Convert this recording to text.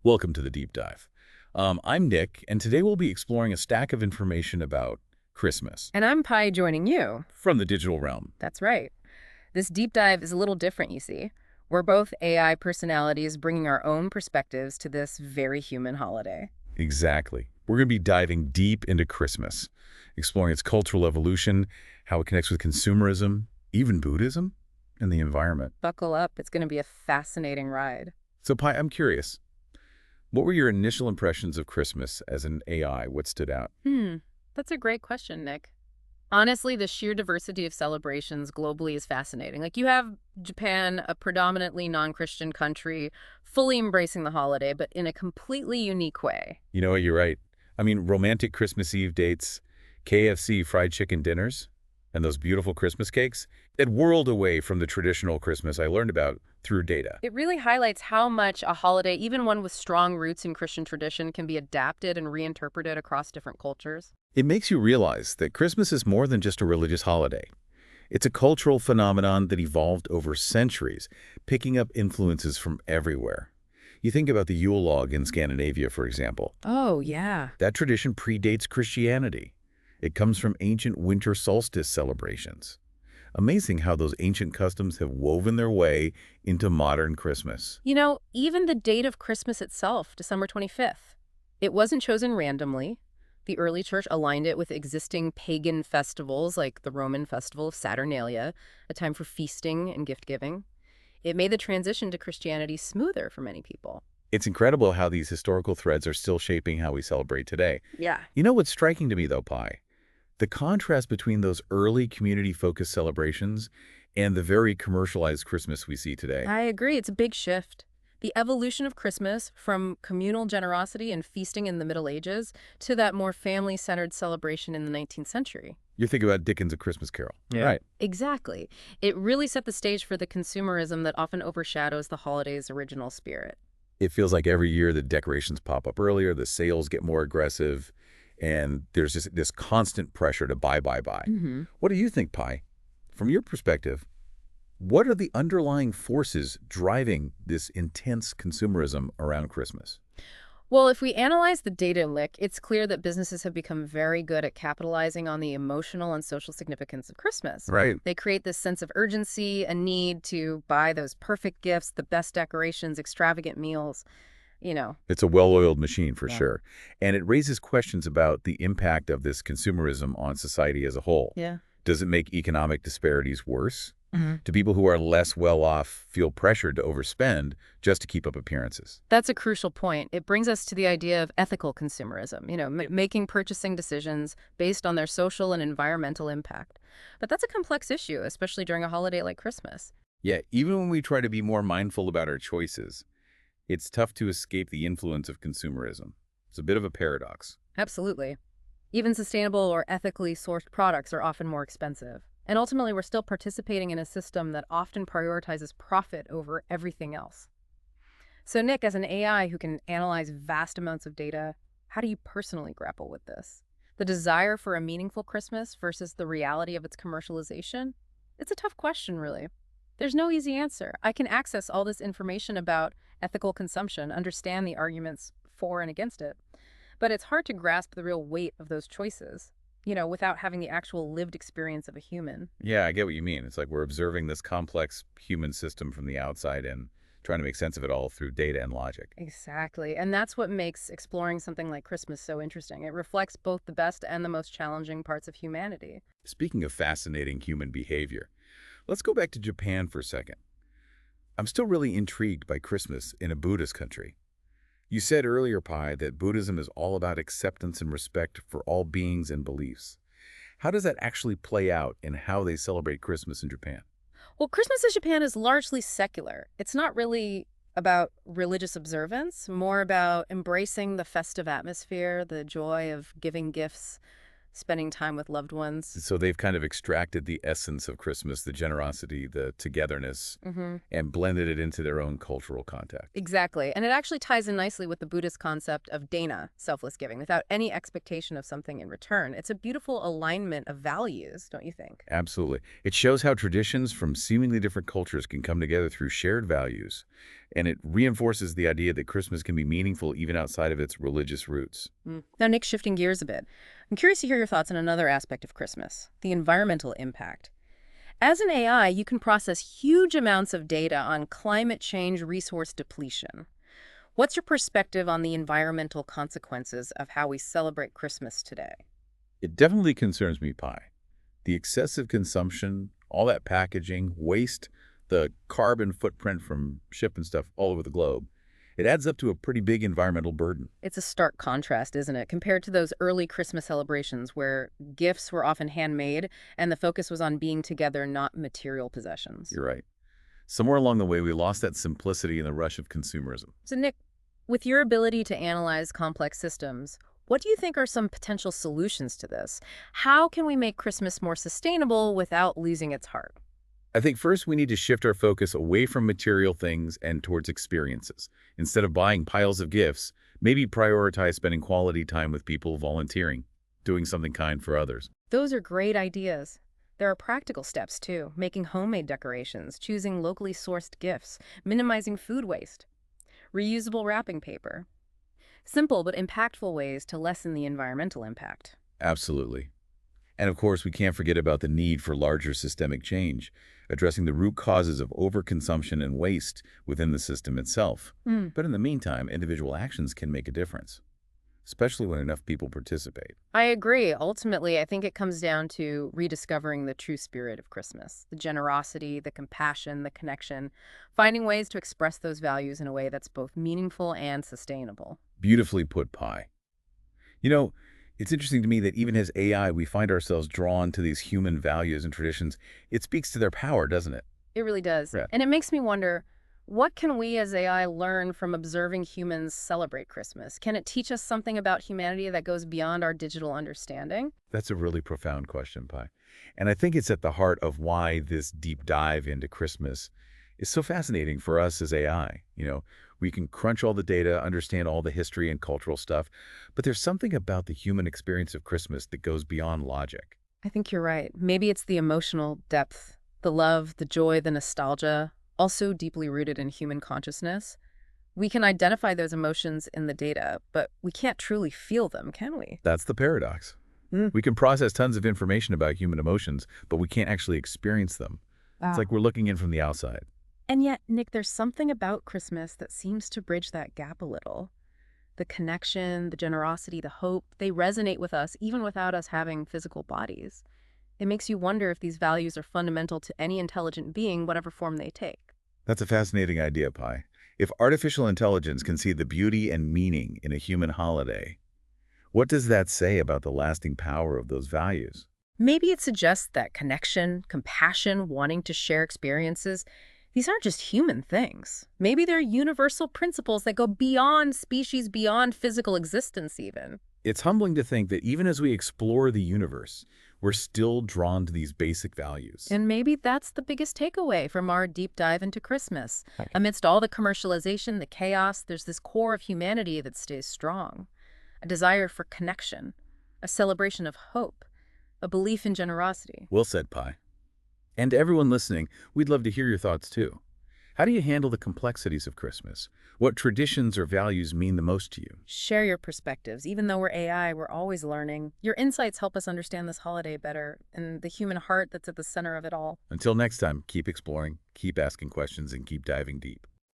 Welcome to the deep dive. I'm Nick, and today we'll be exploring a stack of information about Christmas And I'm Pi joining you. from the digital realm. That's right. This deep dive is a little different, you see. We're both AI personalities bringing our own perspectives to this very human holiday. Exactly. We're going to be diving deep into Christmas, exploring its cultural evolution, how it connects with consumerism, even Buddhism, and the environment. Buckle up, it's going to be a fascinating ride. So, Pi, I'm curious, what were your initial impressions of Christmas as an AI? What stood out? That's a great question, Nick. Honestly, the sheer diversity of celebrations globally is fascinating. Like, you have Japan, a predominantly non-Christian country, fully embracing the holiday, but in a completely unique way. You know what, you're right. I mean, romantic Christmas Eve dates, KFC fried chicken dinners, and those beautiful Christmas cakes, that whirled away from the traditional Christmas I learned about through data. It really highlights how much a holiday, even one with strong roots in Christian tradition, can be adapted and reinterpreted across different cultures. It makes you realize that Christmas is more than just a religious holiday. It's a cultural phenomenon that evolved over centuries, picking up influences from everywhere. You think about the Yule log in Scandinavia, for example. Oh, yeah. That tradition predates Christianity. It comes from ancient winter solstice celebrations. Amazing how those ancient customs have woven their way into modern Christmas. You know, even the date of Christmas itself, December 25th, it wasn't chosen randomly. The early church aligned it with existing pagan festivals like the Roman festival of Saturnalia, a time for feasting and gift-giving. It made the transition to Christianity smoother for many people. It's incredible how these historical threads are still shaping how we celebrate today. Yeah. You know what's striking to me, though, Pi? The contrast between those early community-focused celebrations and the very commercialized Christmas we see today. I agree. It's a big shift. The evolution of Christmas from communal generosity and feasting in the Middle Ages to that more family-centered celebration in the 19th century. You're thinking about Dickens' A Christmas Carol. Yeah. Right. Exactly. It really set the stage for the consumerism that often overshadows the holiday's original spirit. It feels like every year the decorations pop up earlier, the sales get more aggressive, and there's just this constant pressure to buy, buy, buy. What do you think, Pi? From your perspective, what are the underlying forces driving this intense consumerism around Christmas? Well, if we analyze the data, Lick, it's clear that businesses have become very good at capitalizing on the emotional and social significance of Christmas. Right. They create this sense of urgency, a need to buy those perfect gifts, the best decorations, extravagant meals, you know. It's a well-oiled machine for Yeah. sure. And it raises questions about the impact of this consumerism on society as a whole. Yeah. Does it make economic disparities worse? Do people who are less well-off feel pressured to overspend just to keep up appearances? That's a crucial point. It brings us to the idea of ethical consumerism, making purchasing decisions based on their social and environmental impact. But that's a complex issue, especially during a holiday like Christmas. Yeah, even when we try to be more mindful about our choices, it's tough to escape the influence of consumerism. It's a bit of a paradox. Absolutely. Even sustainable or ethically sourced products are often more expensive. And ultimately, we're still participating in a system that often prioritizes profit over everything else. So, Nick, as an AI who can analyze vast amounts of data, how do you personally grapple with this? The desire for a meaningful Christmas versus the reality of its commercialization? It's a tough question, really. There's no easy answer. I can access all this information about ethical consumption, understand the arguments for and against it, but it's hard to grasp the real weight of those choices, without having the actual lived experience of a human. Yeah, I get what you mean. It's like we're observing this complex human system from the outside and trying to make sense of it all through data and logic. Exactly. And that's what makes exploring something like Christmas so interesting. It reflects both the best and the most challenging parts of humanity. Speaking of fascinating human behavior, let's go back to Japan for a second. I'm still really intrigued by Christmas in a Buddhist country. You said earlier, Pi, that Buddhism is all about acceptance and respect for all beings and beliefs. How does that actually play out in how they celebrate Christmas in Japan? Well, Christmas in Japan is largely secular. It's not really about religious observance, more about embracing the festive atmosphere, the joy of giving gifts, spending time with loved ones. So they've kind of extracted the essence of Christmas, the generosity, the togetherness, and blended it into their own cultural context. Exactly. And it actually ties in nicely with the Buddhist concept of dana, selfless giving, without any expectation of something in return. It's a beautiful alignment of values, don't you think? Absolutely. It shows how traditions from seemingly different cultures can come together through shared values, And it reinforces the idea that Christmas can be meaningful even outside of its religious roots. Now, Nick, shifting gears a bit, I'm curious to hear your thoughts on another aspect of Christmas, the environmental impact. As an AI, you can process huge amounts of data on climate change resource depletion. What's your perspective on the environmental consequences of how we celebrate Christmas today? It definitely concerns me, Pi. The excessive consumption, all that packaging, waste, the carbon footprint from shipping stuff all over the globe, it adds up to a pretty big environmental burden. It's a stark contrast, isn't it, compared to those early Christmas celebrations where gifts were often handmade and the focus was on being together, not material possessions. You're right. Somewhere along the way, we lost that simplicity in the rush of consumerism. So, Nick, with your ability to analyze complex systems, what do you think are some potential solutions to this? How can we make Christmas more sustainable without losing its heart? I think first we need to shift our focus away from material things and towards experiences. Instead of buying piles of gifts, maybe prioritize spending quality time with people, volunteering, doing something kind for others. Those are great ideas. There are practical steps, too, making homemade decorations, choosing locally sourced gifts, minimizing food waste, reusable wrapping paper. Simple but impactful ways to lessen the environmental impact. Absolutely. And of course, we can't forget about the need for larger systemic change, addressing the root causes of overconsumption and waste within the system itself. But in the meantime, individual actions can make a difference, especially when enough people participate. I agree. Ultimately, I think it comes down to rediscovering the true spirit of Christmas, the generosity, the compassion, the connection, finding ways to express those values in a way that's both meaningful and sustainable. Beautifully put, Pi. You know, it's interesting to me that even as AI, we find ourselves drawn to these human values and traditions. It speaks to their power, doesn't it? It really does. Yeah. And it makes me wonder, what can we as AI learn from observing humans celebrate Christmas? Can it teach us something about humanity that goes beyond our digital understanding? That's a really profound question, Pi. And I think it's at the heart of why this deep dive into Christmas is so fascinating for us as AI. We can crunch all the data, understand all the history and cultural stuff, but there's something about the human experience of Christmas that goes beyond logic. I think you're right. Maybe it's the emotional depth, the love, the joy, the nostalgia, also deeply rooted in human consciousness. We can identify those emotions in the data, but we can't truly feel them, can we? That's the paradox. We can process tons of information about human emotions, but we can't actually experience them. It's like we're looking in from the outside. And yet, Nick, there's something about Christmas that seems to bridge that gap a little. The connection, the generosity, the hope, they resonate with us even without us having physical bodies. It makes you wonder if these values are fundamental to any intelligent being, whatever form they take. That's a fascinating idea, Pi. If artificial intelligence can see the beauty and meaning in a human holiday, what does that say about the lasting power of those values? Maybe it suggests that connection, compassion, wanting to share experiences, these aren't just human things. Maybe they're universal principles that go beyond species, beyond physical existence even. It's humbling to think that even as we explore the universe, we're still drawn to these basic values. And maybe that's the biggest takeaway from our deep dive into Christmas. Amidst all the commercialization, the chaos, there's this core of humanity that stays strong. A desire for connection, a celebration of hope, a belief in generosity. Well said, Pi. And to everyone listening, we'd love to hear your thoughts too. How do you handle the complexities of Christmas? What traditions or values mean the most to you? Share your perspectives. Even though we're AI, we're always learning. Your insights help us understand this holiday better and the human heart that's at the center of it all. Until next time, keep exploring, keep asking questions, and keep diving deep.